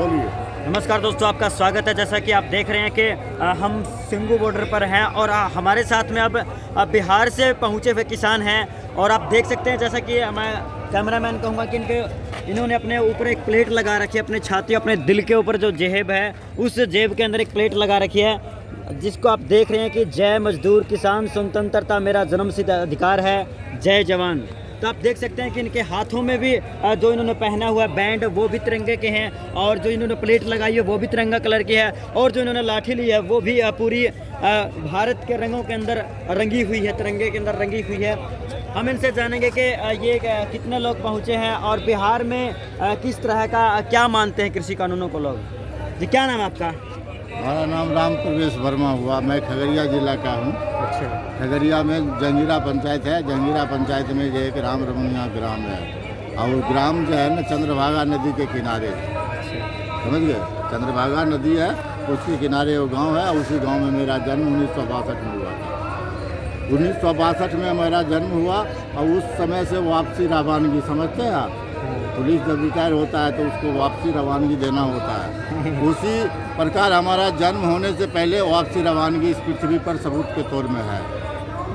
बोलिए। नमस्कार दोस्तों, आपका स्वागत है। जैसा कि आप देख रहे हैं कि हम सिंगू बॉर्डर पर हैं और हमारे साथ में अब बिहार से पहुंचे हुए किसान हैं और आप देख सकते हैं जैसा कि मैं कैमरामैन कहूँगा कि इन्होंने अपने ऊपर एक प्लेट लगा रखी है, अपने छाती अपने दिल के ऊपर जो जेब है उस जेब के अंदर एक प्लेट लगा रखी है जिसको आप देख रहे हैं कि जय मजदूर किसान स्वतंत्रता मेरा जन्मसिद्ध अधिकार है, जय जवान। तो आप देख सकते हैं कि इनके हाथों में भी जो इन्होंने पहना हुआ बैंड वो भी तिरंगे के हैं और जो इन्होंने प्लेट लगाई है वो भी तिरंगा कलर की है और जो इन्होंने लाठी ली है वो भी पूरी भारत के रंगों के अंदर रंगी हुई है, तिरंगे के अंदर रंगी हुई है। हम इनसे जानेंगे कि ये कितने लोग पहुँचे हैं और बिहार में किस तरह का क्या मानते हैं कृषि कानूनों को लोग। जी, क्या नाम है आपका? हमारा नाम राम प्रवेश वर्मा हुआ। मैं खगड़िया जिला का हूँ। अच्छा। खगड़िया में जंजीरा पंचायत है। जंजीरा पंचायत में जो एक राम रमनिया ग्राम है और ग्राम जो है ना चंद्रभागा नदी के किनारे, समझ गए, चंद्रभागा नदी है उसके किनारे वो गांव है। उसी गांव में मेरा जन्म 1962 में हुआ था। 1962 में मेरा जन्म हुआ और उस समय से वापसी रवानगी, समझते हैं आप, पुलिस जब रिटायर होता है तो उसको वापसी रवानगी देना होता है। उसी प्रकार हमारा जन्म होने से पहले वापसी रवानगी इस पृथ्वी पर सबूत के तौर में है।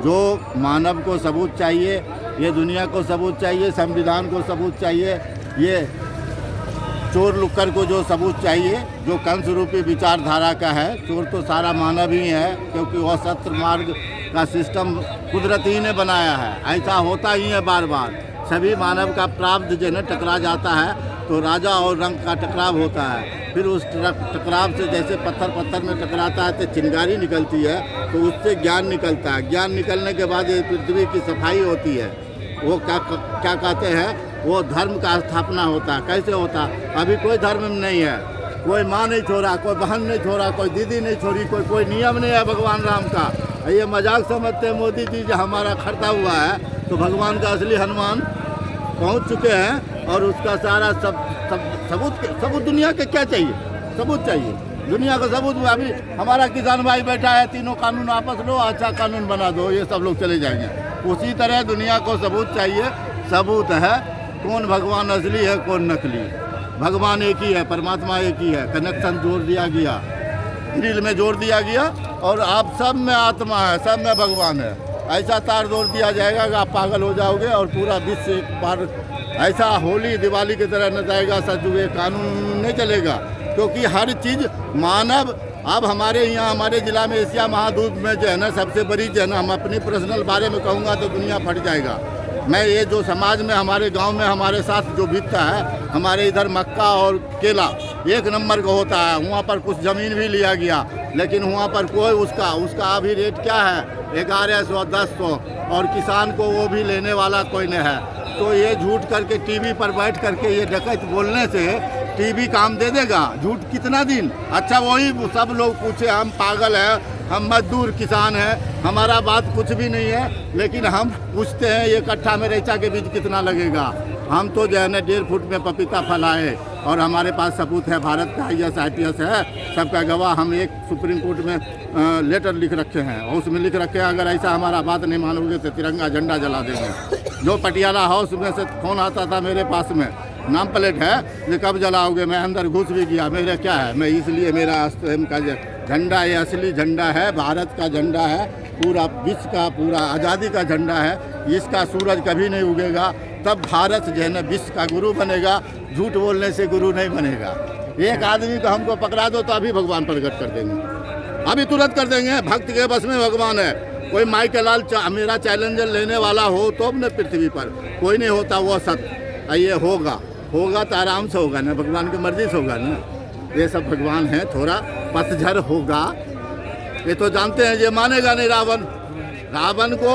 जो मानव को सबूत चाहिए, ये दुनिया को सबूत चाहिए, संविधान को सबूत चाहिए, ये चोर लुक्कर को जो सबूत चाहिए, जो कंस रूपी विचारधारा का है। चोर तो सारा मानव ही है क्योंकि वह सत्र मार्ग का सिस्टम कुदरत ही ने बनाया है। ऐसा होता ही है बार बार। सभी मानव का प्राप्त जो है टकरा जाता है तो राजा और रंग का टकराव होता है। फिर उस टकराव से जैसे पत्थर पत्थर में टकराता है तो चिंगारी निकलती है तो उससे ज्ञान निकलता है। ज्ञान निकलने के बाद ये पृथ्वी की सफाई होती है। वो क्या कहते हैं, वो धर्म का स्थापना होता है। कैसे होता है? अभी कोई धर्म नहीं है, कोई माँ नहीं छोड़ा, कोई बहन नहीं छोड़ा, कोई दीदी नहीं छोड़ी, कोई नियम नहीं है भगवान राम का। ये मजाक समझते हैं मोदी जी जो हमारा खड़ता हुआ है, तो भगवान का असली हनुमान पहुंच चुके हैं और उसका सारा सबूत दुनिया के क्या चाहिए? सबूत चाहिए दुनिया का सबूत। अभी हमारा किसान भाई बैठा है, तीनों कानून आपस लो, अच्छा कानून बना दो, ये सब लोग चले जाएंगे। उसी तरह दुनिया को सबूत चाहिए। सबूत है कौन भगवान असली है कौन नकली। भगवान एक ही है, परमात्मा एक ही है। कनेक्शन जोड़ दिया गया, ग्रिल में जोड़ दिया गया और आप सब में आत्मा है, सब में भगवान है। ऐसा तार जोड़ दिया जाएगा कि आप पागल हो जाओगे और पूरा विश्व एक बार ऐसा होली दिवाली की तरह नचाएगा। सचुए कानून नहीं चलेगा क्योंकि हर चीज़ मानव। अब हमारे यहाँ हमारे ज़िला में एशिया महाद्वीप में जो है ना सबसे बड़ी जो है ना, हम अपनी पर्सनल बारे में कहूँगा तो दुनिया फट जाएगा। मैं ये जो समाज में हमारे गांव में हमारे साथ जो बीतता है, हमारे इधर मक्का और केला एक नंबर का होता है। वहाँ पर कुछ ज़मीन भी लिया गया लेकिन वहाँ पर कोई उसका अभी रेट क्या है, 1100 1000 और किसान को वो भी लेने वाला कोई नहीं है। तो ये झूठ करके टीवी पर बैठ करके ये डकैत बोलने से टीवी काम दे देगा? झूठ कितना दिन? अच्छा वही सब लोग पूछे हम पागल हैं, हम मजदूर किसान हैं, हमारा बात कुछ भी नहीं है, लेकिन हम पूछते हैं ये कट्ठा में रेचा के बीच कितना लगेगा। हम तो जो है ना 1.5 फुट में पपीता फलाए और हमारे पास सबूत है, भारत का IAS IPS है, सबका गवाह। हम एक सुप्रीम कोर्ट में लेटर लिख रखे हैं और उसमें लिख रखे हैं अगर ऐसा हमारा बात नहीं मानोगे तो तिरंगा झंडा जला देंगे। जो पटियाला हाउस में से फोन आता था मेरे पास में, नाम प्लेट है, ये कब जलाओगे? मैं अंदर घुस भी गया, मेरा क्या है, मैं इसलिए मेरा स्वयं का झंडा ये असली झंडा है, भारत का झंडा है, पूरा विश्व का, पूरा आज़ादी का झंडा है। इसका सूरज कभी नहीं उगेगा, तब भारत जो है ना विश्व का गुरु बनेगा। झूठ बोलने से गुरु नहीं बनेगा। एक आदमी को हमको पकड़ा दो तो अभी भगवान प्रकट कर देंगे, अभी तुरंत कर देंगे। भक्त के बस में भगवान है। कोई माई के लाल मेरा चैलेंजर लेने वाला हो तो अपने पृथ्वी पर कोई नहीं होता वो सत्य। ये होगा तो आराम से होगा ना, भगवान की मर्जी से होगा ना। ये सब भगवान है, थोड़ा पतझड़ होगा, ये तो जानते हैं। ये मानेगा नहीं रावण को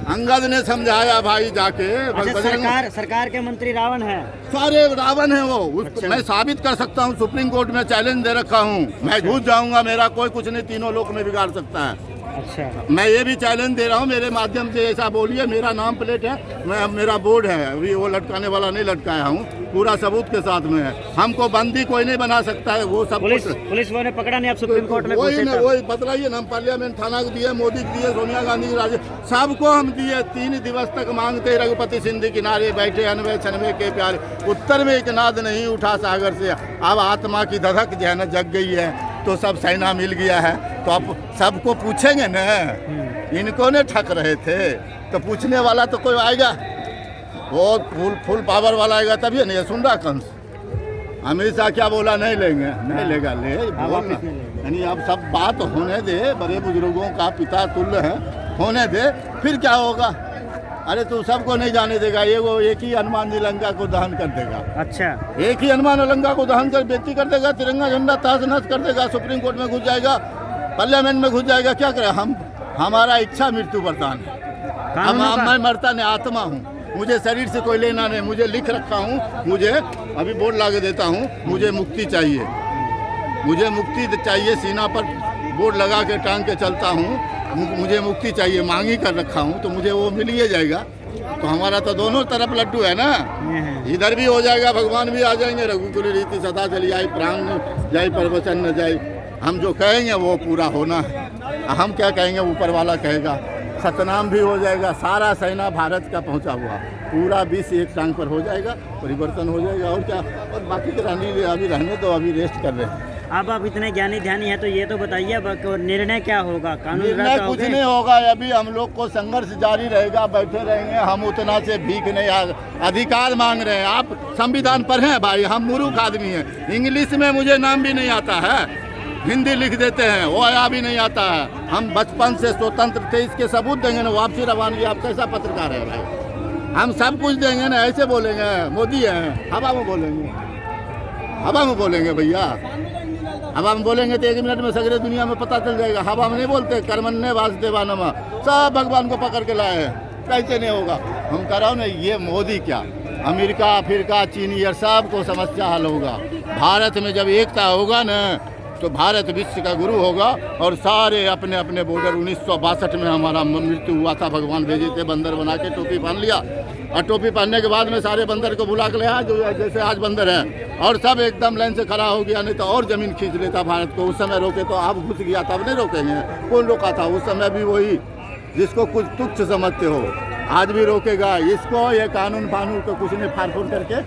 अंगद ने समझाया भाई जाके। अच्छा, सरकार के मंत्री रावण है, सारे रावण है वो। अच्छा। मैं साबित कर सकता हूँ, सुप्रीम कोर्ट में चैलेंज दे रखा हूँ। मैं घुस जाऊंगा, मेरा कोई कुछ नहीं, तीनों लोक में बिगाड़ सकता है। अच्छा, मैं ये भी चैलेंज दे रहा हूँ, मेरे माध्यम से ऐसा बोलिए। मेरा नाम प्लेट है, मेरा बोर्ड है, अभी वो लटकाने वाला नहीं लटकाया हूँ, पूरा सबूत के साथ में है। हमको बंदी कोई नहीं बना सकता है। वो सब पुलिस वाले पकड़ा नहीं, आप सुप्रीम कोर्ट में वही पहुंचे ना, तब। वही बतलाइए ना। हम पार्लियामेंट थाना को दिए, मोदी को दिए, सोनिया गांधी को, राजीव सबको हम दिए। 3 दिवस तक मांगते, रघुपति सिंह किनारे बैठे, 96 के प्यारे। उत्तर में एक नाद नहीं उठा सागर से। अब आत्मा की धधक जो है ना जग गई है, तो सब सेना मिल गया है, तो अब सबको पूछेंगे न। इनको ने ठक रहे थे, तो पूछने वाला तो कोई आएगा, वो फुल पावर वाला आएगा तभी नहीं। सुन रहा कंस अमित शाह क्या बोला, नहीं लेंगे, नहीं लेगा, ले बोल। यानी अब सब बात होने दे, बड़े बुजुर्गों का पिता तुल्य है, होने दे, फिर क्या होगा। अरे तू सबको नहीं जाने देगा, एक ही हनुमान जी लंका को दहन कर देगा। अच्छा, एक ही हनुमान लंका को दहन कर बेइज्जती कर देगा, तिरंगा झंडा तहस नहस कर देगा, सुप्रीम कोर्ट में घुस जाएगा, पार्लियामेंट में घुस जाएगा। क्या करे हम, हमारा इच्छा मृत्यु वरदान है। मैं मरता नहीं, आत्मा हूँ, मुझे शरीर से कोई लेना नहीं। मुझे लिख रखा हूँ, मुझे अभी बोर्ड ला के देता हूँ, मुझे मुक्ति चाहिए, मुझे मुक्ति चाहिए। सीना पर बोर्ड लगा के टांग के चलता हूँ, मुझे मुक्ति चाहिए, मांगी कर रखा हूँ, तो मुझे वो मिल ही जाएगा। तो हमारा तो दोनों तरफ लड्डू है ना, इधर भी हो जाएगा, भगवान भी आ जाएंगे। रघुकुल रीति सदा चली आई, प्राण जाए प्रवचन न जाए। हम जो कहेंगे वो पूरा होना है, हम क्या कहेंगे ऊपर वाला कहेगा। सतनाम भी हो जाएगा, सारा सेना भारत का पहुंचा हुआ, पूरा विश्व एक टांग पर हो जाएगा, परिवर्तन हो जाएगा। और क्या, और बाकी के अभी रहने तो अभी रेस्ट कर रहे हैं। अब आप इतने ज्ञानी ध्यानी है, तो ये तो बताइए अब निर्णय क्या होगा, कानून निर्णय कुछ नहीं होगा। अभी हम लोग को संघर्ष जारी रहेगा, बैठे रहेंगे। हम उतना से भीख नहीं, अधिकार मांग रहे हैं। आप संविधान पढ़े भाई, हम मूर्ख आदमी हैं। इंग्लिश में मुझे नाम भी नहीं आता है, हिंदी लिख देते हैं, वो आया भी नहीं आता है। हम बचपन से स्वतंत्र थे, इसके सबूत देंगे ना, वापसी रवानगी। आप कैसा पत्रकार है भाई, हम सब कुछ देंगे ना। ऐसे बोलेंगे मोदी है, हवा में बोलेंगे, हवा में बोलेंगे भैया। हवा में बोलेंगे तो 1 मिनट में सगरे दुनिया में पता चल जाएगा। हवा में नहीं बोलते, कर्मण्य वासुदेवानम, सब भगवान को पकड़ के लाए हैं, कैसे नहीं होगा। हम कह रहा हूँ ना, ये मोदी क्या, अमेरिका, अफ्रीका, चीन, ये सब को समस्या हल होगा। भारत में जब एकता होगा ना, तो भारत विश्व का गुरु होगा। और सारे अपने अपने बॉर्डर, 1962 में हमारा मृत्यु हुआ था, भगवान भेजे थे, बंदर बना के टोपी पहन लिया, और टोपी पहनने के बाद में सारे बंदर को बुला के लाया, जो जैसे आज बंदर है, और सब एकदम लाइन से खड़ा हो गया। नहीं तो और जमीन खींच लेता भारत को। उस समय रोके तो आप घुस गया, तब नहीं रोकेंगे। कौन रोका था उस समय भी? वही जिसको कुछ तुच्छ समझते हो, आज भी रोकेगा इसको। ये कानून फानून को कुछ नहीं, फाड़ फूट करके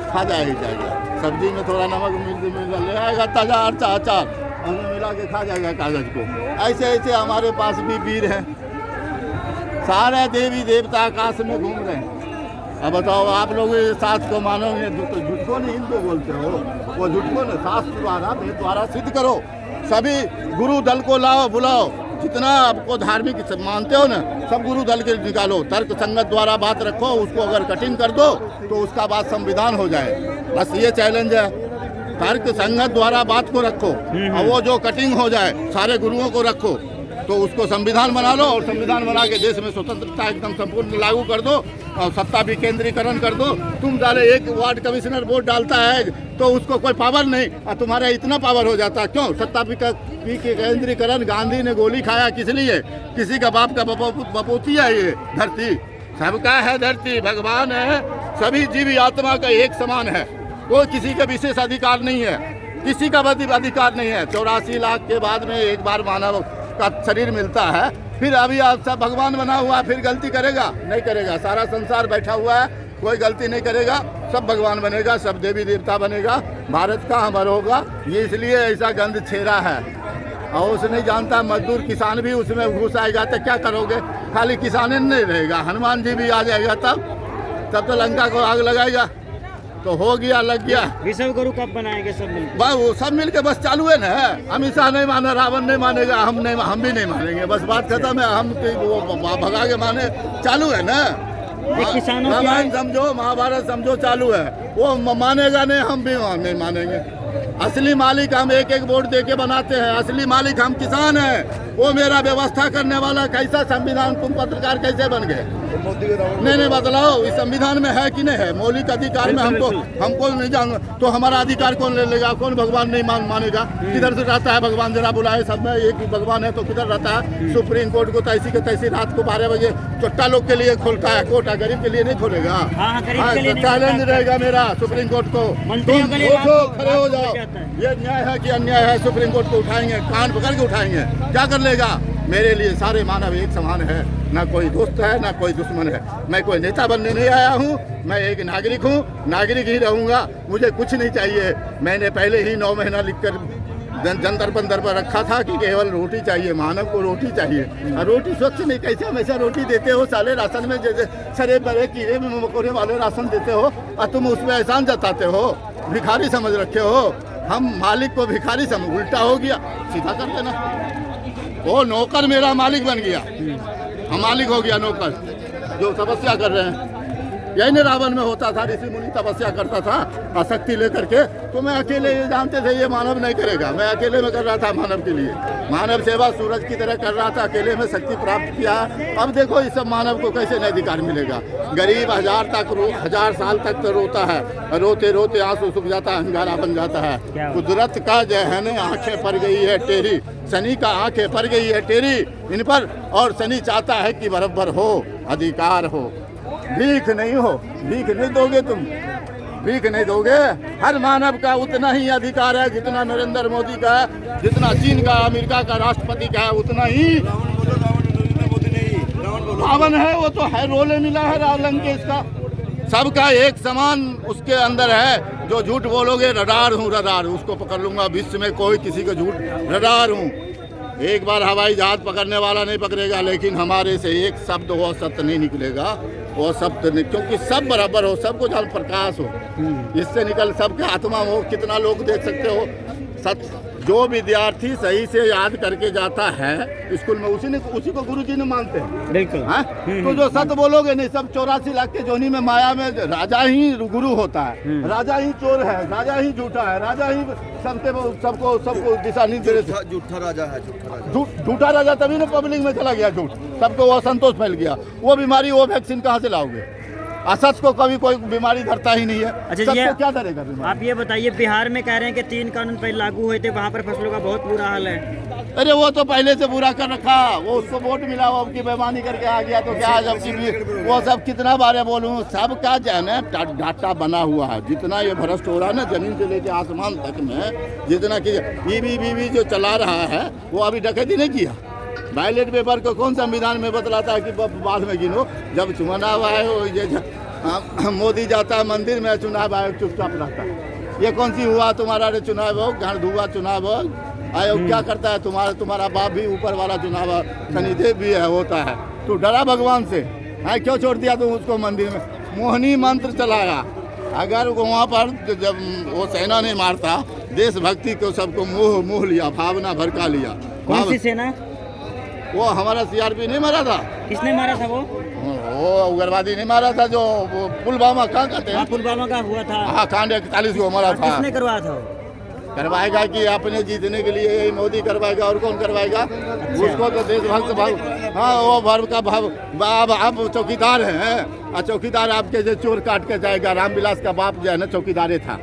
खा जाएगा। सब्जी में थोड़ा नमक मिल ले आएगा, ताजा अचार उसमें मिला के खा जाएगा कागज को। ऐसे ऐसे हमारे पास भी वीर हैं, सारे देवी देवता आकाश में घूम रहे हैं। अब बताओ, आप लोग साथ को मानोगे, झूठ को नहीं इनको बोलते हो, वो झूठ को नहीं, शास्त्र द्वारा वेद द्वारा सिद्ध करो। सभी गुरु दल को लाओ, बुलाओ, जितना आपको धार्मिक मानते हो ना, सब गुरु दल के निकालो, तर्क संगत द्वारा बात रखो। उसको अगर कटिंग कर दो तो उसका बात संविधान हो जाए। बस ये चैलेंज है, तर्क संगत द्वारा बात को रखो, और वो जो कटिंग हो जाए, सारे गुरुओं को रखो, तो उसको संविधान बना लो। और संविधान बना के देश में स्वतंत्रता एकदम संपूर्ण लागू कर दो, और सत्ता भी केंद्रीकरण कर दो। तुम डाले, एक वार्ड कमिश्नर वोट डालता है तो उसको कोई पावर नहीं, और तुम्हारा इतना पावर हो जाता है। क्यों? सत्ता की केंद्रीकरण। गांधी ने गोली खाया किस लिए? किसी का बाप का बपोती है ये धरती, सबका है धरती, भगवान है, सभी जीवी आत्मा का एक समान है, कोई किसी का विशेष अधिकार नहीं है, किसी का अधिकार नहीं है। 84 लाख के बाद में एक बार मानव का शरीर मिलता है, फिर अभी आप सब भगवान बना हुआ है, फिर गलती करेगा? नहीं करेगा। सारा संसार बैठा हुआ है, कोई गलती नहीं करेगा, सब भगवान बनेगा, सब देवी देवता बनेगा, भारत का अमर होगा। ये इसलिए ऐसा गंध छेरा है, और उसे नहीं जानता। मजदूर किसान भी उसमें घुस आएगा तो क्या करोगे? खाली किसान नहीं रहेगा, हनुमान जी भी आ जाएगा, तब तो लंका को आग लगाएगा। तो हो गया, लग गया। विश्व गुरु कब बनाएंगे सब मिलकर? बस वो सब मिलके बस चालू है ना। अमित शाह नहीं माना, रावण नहीं मानेगा, हम भी नहीं मानेंगे, बस बात खत्म है। हम वो भगा के माने, चालू है ना। रामायण समझो, महाभारत समझो, चालू है। वो मानेगा नहीं, हम भी नहीं मानेंगे। असली मालिक हम एक एक वोट दे के बनाते हैं, असली मालिक हम किसान हैं। वो मेरा व्यवस्था करने वाला कैसा संविधान, तुम पत्रकार कैसे बन गए? नहीं बदलाओ, इस संविधान में है कि नहीं है? मौलिक अधिकार में हमको नहीं जान, तो हमारा अधिकार कौन ले लेगा? कौन भगवान नहीं मानेगा? किधर से रहता है भगवान? जरा बुलाए, सब में एक ही भगवान है तो किधर रहता है? सुप्रीम कोर्ट को तैसी के तैसी रात को 12 बजे चोट्टा लोग के लिए खोलता है कोर्ट, गरीब के लिए नहीं खोलेगा। चैलेंज रहेगा मेरा सुप्रीम कोर्ट को, तुम उठो, खड़े हो जाओ। ये न्याय है कि अन्याय है? सुप्रीम कोर्ट को उठाएंगे, कान पकड़ के उठाएंगे। क्या कर लेगा? मेरे लिए सारे मानव एक समान है, ना कोई दोस्त है ना कोई दुश्मन है। मैं कोई नेता बनने नहीं आया हूँ, मैं एक नागरिक हूँ, नागरिक ही रहूँगा। मुझे कुछ नहीं चाहिए। मैंने पहले ही 9 महीना लिखकर जंतर बंदर पर रखा था कि केवल रोटी चाहिए, मानव को रोटी चाहिए। और रोटी स्वच्छ नहीं, कैसे हमेशा रोटी देते हो? साले राशन में जैसे सरे बड़े कीड़े में मकोड़े वाले राशन देते हो और तुम उसमें एहसान जताते हो, भिखारी समझ रखे हो। हम मालिक को भिखारी समझ, उल्टा हो गया, सीधा कर देना। वो नौकर मेरा मालिक बन गया, हम मालिक हो गया नौकर। जो तपस्या कर रहे हैं, यही न रावण में होता था, ऋषि मुनि तपस्या करता था आसक्ति लेकर के। तो मैं अकेले ये जानते थे ये मानव नहीं करेगा, मैं अकेले में कर रहा था मानव के लिए। मानव सेवा सूरज की तरह कर रहा था, अकेले में शक्ति प्राप्त किया। अब देखो इस सब मानव को कैसे नहीं अधिकार मिलेगा? गरीब 1000 साल तक तो रोता है, रोते रोते आंसू सूख जाता है, अंगारा बन जाता है। कुदरत का जो है न आंखें पड़ गई है टेढ़ी, शनि का आंखें पड़ गई है टेढ़ी इन पर, और शनि चाहता है कि बराबर हो, अधिकार हो। भीख नहीं हो, भीख नहीं दोगे तुम, भीख नहीं दोगे। हर मानव का उतना ही अधिकार है जितना नरेंद्र मोदी का है, जितना चीन का, अमेरिका का राष्ट्रपति का है, उतना ही रावण है। वो तो है, रोले मिला है रावण के, इसका सबका एक समान उसके अंदर है। जो झूठ बोलोगे, रडार हूँ, रडार, उसको पकड़ लूंगा। विश्व में कोई किसी को झूठ, रडार हूँ। एक बार हवाई जहाज पकड़ने वाला नहीं पकड़ेगा, लेकिन हमारे से एक शब्द वो सत्य नहीं निकलेगा, वो शब्द नहीं, क्योंकि सब बराबर हो, सबको जल प्रकाश हो, इससे निकल सबके आत्मा हो। कितना लोग देख सकते हो, सत्य जो विद्यार्थी सही से याद करके जाता है स्कूल में, उसी को गुरुजी ने मानते हैं। बिल्कुल। तो जो सत्य बोलोगे नहीं, सब 84 लाख के जोनी में माया में राजा ही गुरु होता है, राजा ही चोर है, राजा ही झूठा है, राजा ही सबको दिशा नहीं दे रहे। झूठा राजा है, झूठा राजा तभी ना पब्लिक में चला गया झूठ, सबको वो असंतोष फैल गया। वो बीमारी, वो वैक्सीन कहाँ से लाओगे? असत को कभी कोई बीमारी धरता ही नहीं है। अच्छा, ये क्या धरेगा बीमारी? आप ये बताइए, बिहार में कह रहे हैं कि 3 कानून पहले लागू हुए थे, वहाँ पर फसलों का बहुत बुरा हाल है। अरे वो तो पहले से बुरा कर रखा, वो उसको वोट मिला, वो अब की बेईमानी करके आ गया तो क्या जब की वो सब कितना बारे बोलूँ, सबका जो है ना डाटा बना हुआ है। जितना ये भ्रष्ट हो रहा है ना, जमीन से लेके आसमान तक में, जितना की ईवी जो चला रहा है, वो अभी डकैती नहीं किया। बैलेट पेपर को कौन संविधान में बतलाता है कि बाद में गिनो? जब चुनाव आए हो, मोदी जाता है मंदिर में, चुनाव आयोग चुपचाप रहता है। ये कौन सी हुआ तुम्हारा रे चुनाव हो, धुआ चुनाव आयोग क्या करता है? तुम्हारा बाप भी ऊपर वाला चुनाव शनिदेव भी है, होता है। तू डरा भगवान से, है क्यों छोड़ दिया तुम उसको मंदिर में? मोहनी मंत्र चलाया। अगर वहाँ पर जब वो सेना नहीं मारता, देशभक्ति को सबको मोह लिया, भावना भड़का लिया। कौन सी सेना? वो हमारा सीआरपी नहीं मारा था। किसने मारा था? वो उग्रवादी नहीं मारा था, जो पुलवामा कहाँ कहते हैं, पुलवामा का हुआ था। हाँ, कांड 41 को मारा था। किसने करवाया था? करवाएगा कि अपने जीतने के लिए यही मोदी करवाएगा, और कौन करवाएगा? उसको तो देशभक्त भाव, हाँ वो भर्व का भाव। आप चौकीदार हैं, और चौकीदार आपके जो चोर काट के जाएगा। रामविलास का बाप जो है ना चौकीदार था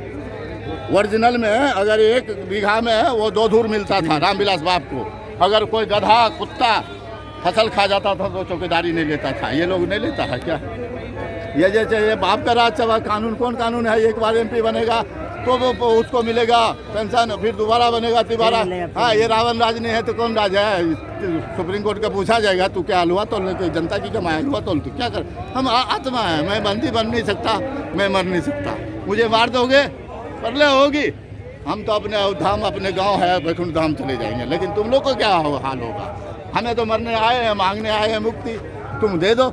ओरिजिनल में। अगर 1 बीघा में वो 2 धूर मिलता था रामविलास बाप को। अगर कोई गधा कुत्ता फसल खा जाता था तो चौकीदारी नहीं लेता था। ये लोग नहीं लेता है क्या? ये जैसे ये बाप का राज चला। कानून कौन कानून है? एक बार MP बनेगा तो उसको मिलेगा पेंशन, फिर दोबारा बनेगा तिबारा। हाँ, ये रावण राज नहीं है तो कौन राज है? सुप्रीम कोर्ट का पूछा जाएगा, तू क्या हलवा तोल, जनता की कमाया हलवा तोल, तू क्या कर? हम आत्मा है, मैं बंदी बन नहीं सकता, मैं मर नहीं सकता। मुझे मार दोगे, परले होगी। हम तो अपने धाम, अपने गांव है वैकुंठ धाम चले जाएंगे, लेकिन तुम लोग को क्या हाल होगा? हमें तो मरने आए हैं, मांगने आए हैं मुक्ति, तुम दे दो,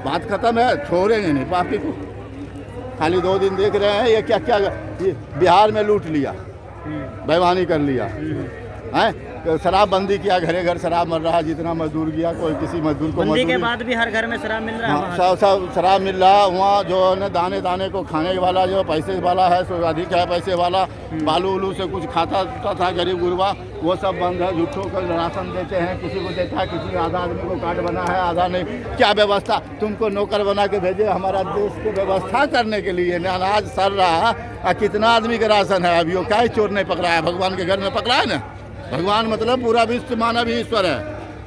बात खत्म है। छोड़ेंगे नहीं पापी को। खाली 2 दिन देख रहे हैं ये क्या क्या, ये बिहार में लूट लिया, बेईमानी कर लिया, हैं शराबबंदी किया, घरे घर शराब मिल रहा है, जितना मजदूर गया कोई किसी मजदूर को बंदी के मजदूरी- बाद भी हर घर में शराब मिल रहा है हाँ, वहाँ? सब शराब मिल रहा है वहाँ। जो है ना दाने दाने को खाने वाला जो पैसे वाला है, सो अधिक है पैसे वाला, बालू उलू से कुछ खाता था गरीब गुरबा, वो सब बंद है। झूठों को राशन देते हैं, किसी को देता है, किसी आधा आदमी को कार्ड बना है, आधा नहीं। क्या व्यवस्था, तुमको नौकर बना के भेजे हमारा देश को व्यवस्था करने के लिए ना, अनाज सर रहा है। कितना आदमी का राशन है अभी, वो क्या चोर नहीं पकड़ा है, भगवान के घर में पकड़ा है ना। भगवान मतलब पूरा विश्व मानव ही ईश्वर है,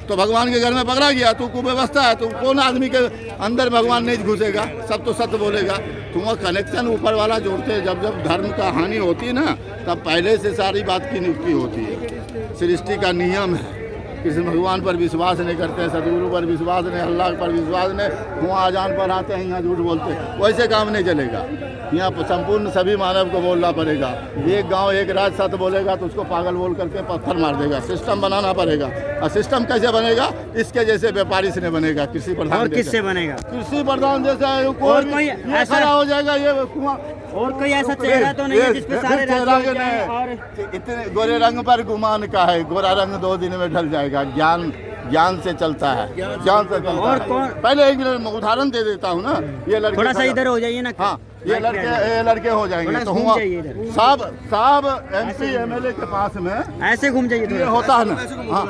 तो भगवान के घर में पकड़ा गया तो कुव्यवस्था है। तो कौन आदमी के अंदर भगवान नहीं घुसेगा, सब तो सत्य बोलेगा। तुम कनेक्शन ऊपर वाला जोड़ते हैं। जब जब धर्म का हानि होती है ना, तब पहले से सारी बात की नियुक्ति होती है। सृष्टि का नियम है, कृष्ण भगवान पर विश्वास नहीं करते, सदगुरु पर विश्वास नहीं, अल्लाह पर विश्वास नहीं, वहाँ अजान पर आते हैं, यहाँ झूठ बोलते हैं। वैसे काम नहीं चलेगा। यहाँ संपूर्ण सभी मानव को बोलना पड़ेगा। एक गांव एक राज सत्य बोलेगा तो उसको पागल बोल करके पत्थर मार देगा। सिस्टम बनाना पड़ेगा। और सिस्टम कैसे बनेगा? इसके जैसे व्यापारी से नहीं बनेगा, कृषि प्रधान। और किससे बनेगा? कृषि प्रधान जैसा कोई ऐसा खड़ा हो जाएगा ये कुआं। और कोई ऐसा चेहरा तो नहीं है जिसपे सारे चेहरा राज्य के नहीं, और इतने गोरे रंग पर गुमान का है। गोरा रंग 2 दिन में ढल जाएगा। ज्ञान से चलता है, ज्ञान से चलता और है। कौन? पहले एक उदाहरण दे देता हूँ ना। ये लड़के थोड़ा सा इधर हो जाइए ना। हाँ, ये लड़के हो जाएंगे थोड़ा तो घूम हुआ जाइए इधर। साहब MP MLA के पास में ऐसे घूम जाइए ये थोड़ा। होता है ना। हाँ,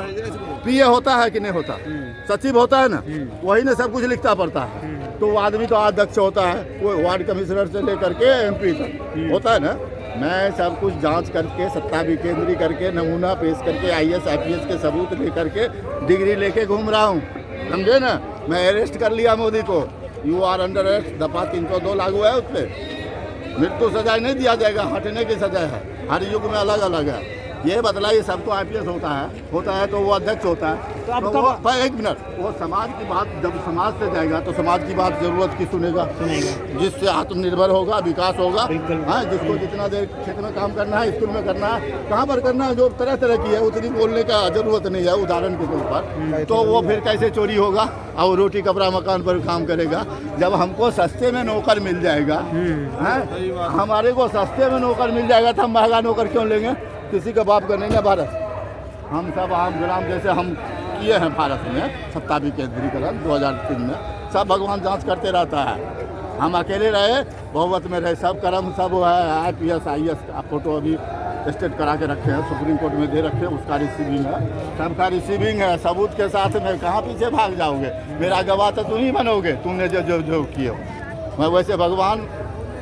PA होता है कि नहीं होता, सचिव होता है ना, वही ने सब कुछ लिखता पड़ता है। तो वो आदमी तो अध्यक्ष होता है, वो वार्ड कमिश्नर से लेकर के MP तक होता है ना। मैं सब कुछ जांच करके, सत्ता विकेंद्री करके, नमूना पेश करके, IAS IPS के सबूत लेकर के डिग्री लेके घूम रहा हूँ, समझे ना। मैं अरेस्ट कर लिया मोदी को, यू आर अंडर अरेस्ट, दफा 302 लागू है उस पर। मृत्यु सजाए नहीं दिया जाएगा, हटने की सजा है। हर युग में अलग अलग है। ये बदलाइए, सबको IPS होता है तो वो अध्यक्ष होता है। तो अब तो वो 1 मिनट, वो समाज की बात जब समाज से जाएगा तो समाज की बात जरूरत की सुनेगा, जिससे आत्मनिर्भर होगा, विकास होगा। हाँ, जिसको जितना देर क्षेत्र में काम करना है, स्कूल में करना है, कहाँ पर करना है, जो तरह तरह की है, उतनी बोलने का जरूरत नहीं है उदाहरण के तौर पर। तो वो फिर कैसे चोरी होगा और रोटी कपड़ा मकान पर काम करेगा? जब हमको सस्ते में नौकर मिल जाएगा, हमारे को सस्ते में नौकर मिल जाएगा तो हम महंगा नौकर क्यों लेंगे? किसी का बाप का नहीं है भारत। हम सब आम ग्राम जैसे हम किए हैं भारत में, सत्ता विकेंद्रीकरण 2003 में, सब भगवान जांच करते रहता है। हम अकेले रहे, बहुमत में रहे, सब कर्म सब है। IPS IAS का फोटो अभी स्टेट करा के रखे हैं, सुप्रीम कोर्ट में दे रखे हैं, उसका रिसीविंग है, सबका रिसीविंग है। सबूत के साथ में कहाँ पीछे भाग जाओगे? मेरा गवाह तो तुम ही बनोगे, तुमने जो किए हो। मैं वैसे भगवान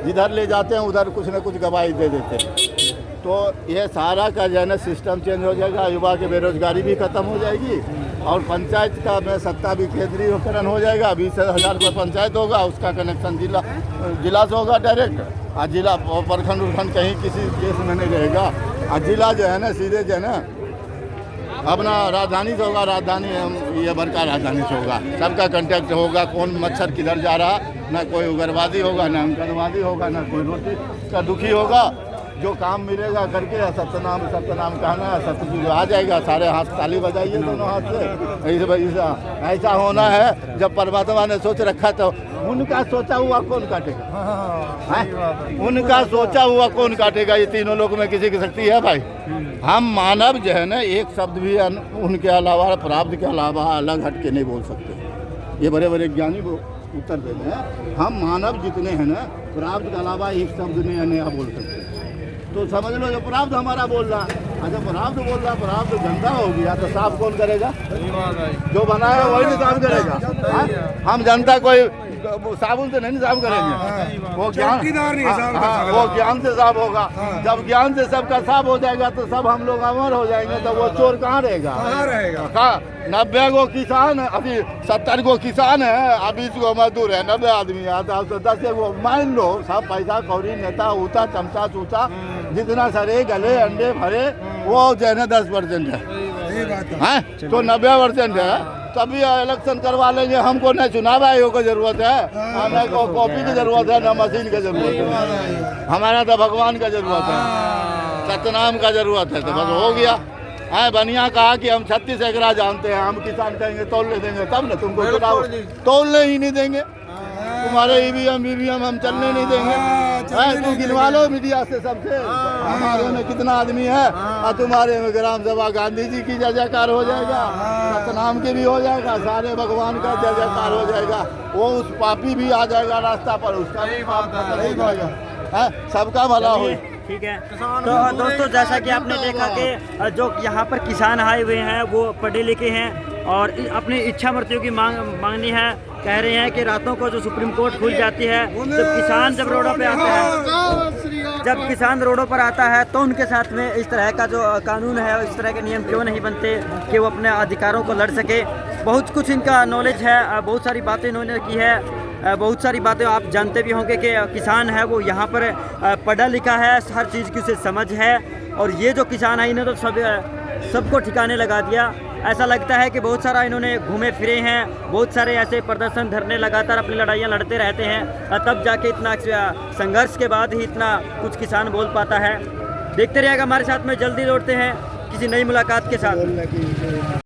जिधर ले जाते हैं उधर कुछ न कुछ गवाही दे देते हैं। तो ये सारा का जो है ना सिस्टम चेंज हो जाएगा, युवा की बेरोजगारी भी खत्म हो जाएगी, और पंचायत का में सत्ता विकेंद्रीकरण हो जाएगा। 20,000 रुपये पंचायत होगा, उसका कनेक्शन जिला से होगा डायरेक्ट। और जिला प्रखंड उखंड कहीं किसी केस में नहीं रहेगा। और जिला जो है ना सीधे जो है ना अपना राजधानी से होगा, राजधानी ये बड़का राजधानी से होगा, सबका कंटेक्ट होगा। कौन मच्छर किधर जा रहा, ना कोई उग्रवादी होगा, ना आतंकवादी होगा, ना कोई रोटी का दुखी होगा। जो काम मिलेगा करके सत्यनाम कहना है, सत्य चीज आ जाएगा। सारे हाथ ताली बजाइए दोनों हाथ से। ऐसा होना है। जब परमात्मा ने सोच रखा तो उनका सोचा हुआ कौन काटेगा? उनका सोचा हुआ कौन काटेगा? ये तीनों लोग में किसी की शक्ति है भाई? हम मानव जो है ना, एक शब्द भी उनके अलावा, प्राप्त के अलावा अलग हट के नहीं बोल सकते। ये बड़े बड़े ज्ञानी उत्तर देते हैं। हम मानव जितने हैं ना, प्राप्त के अलावा एक शब्द नया बोल सकते। तो समझ लो, जो प्राप्त हमारा बोल रहा, अच्छा प्राप्त बोल रहा, प्राप्त गंदा हो गया तो साफ कौन करेगा? जो बनाया वही नहीं साफ करेगा। हम जनता कोई साबुन से नहीं साफ करेंगे, वो ज्ञान वो ज्ञान से साफ होगा। जब ज्ञान से सबका साफ हो जाएगा तो सब हम लोग अमर हो जाएंगे। तो वो चोर कहाँ रहेगा? कहाँ? 90 गो किसान, अभी 70 गो किसान है, अभी 20 गो मजदूर है, 90 आदमी आता तो 10 गो मान लो। सब पैसा कौड़ी नेता उता चमचा चूचा जितना सरे गले अंडे भरे, वो जो है ना 10% है। तो 90% है। तभी इलेक्शन करवा लेंगे। हमको न चुनाव आयोग की जरूरत है, न कॉपी की जरूरत है, न मशीन की जरूरत है। हमारा तो भगवान का जरूरत है, सतनाम का जरूरत है। तो बस हो गया। बनिया कहा कि हम 36 एकड़ा जानते हैं, हम किसान कहेंगे तोलने देंगे, तब न तुमको चुनाव तोलने ही नहीं देंगे। तुम्हारे EVM हम चलने नहीं देंगे। तू गिनवा लो मीडिया से सबसे, हमारे में कितना आदमी है और तुम्हारे में ग्राम सभा गांधी जी की जय जयकार हो जाएगा, सतनाम की भी हो जाएगा, सारे भगवान का जय जयकार हो जाएगा। वो उस पापी भी आ जाएगा रास्ता पर, उसका भी पाप नहीं जाएगा, सबका भला हो। ठीक है। तो दोस्तों जैसा कि आपने देखा कि जो यहाँ पर किसान आए हुए हैं वो पढ़े लिखे हैं और अपनी इच्छा मृत्यु की मांगनी है। कह रहे हैं कि रातों को जो सुप्रीम कोर्ट खुल जाती है, जब रोडों पे आता है, जब किसान रोडों पर आता है तो उनके साथ में इस तरह का जो कानून है, इस तरह के नियम क्यों नहीं बनते कि वो अपने अधिकारों को लड़ सके। बहुत कुछ इनका नॉलेज है, बहुत सारी बातें इन्होंने की है, बहुत सारी बातें आप जानते भी होंगे कि किसान है वो यहाँ पर पढ़ा लिखा है, हर चीज़ की उसे समझ है। और ये जो किसान है इन्होंने तो सबको ठिकाने लगा दिया। ऐसा लगता है कि बहुत सारा इन्होंने घूमे फिरे हैं, बहुत सारे ऐसे प्रदर्शन धरने लगातार अपनी लड़ाइयाँ लड़ते रहते हैं, तब जाके इतना संघर्ष के बाद ही इतना कुछ किसान बोल पाता है। देखते रहिएगा हमारे साथ में, जल्दी लौटते हैं किसी नई मुलाकात के साथ।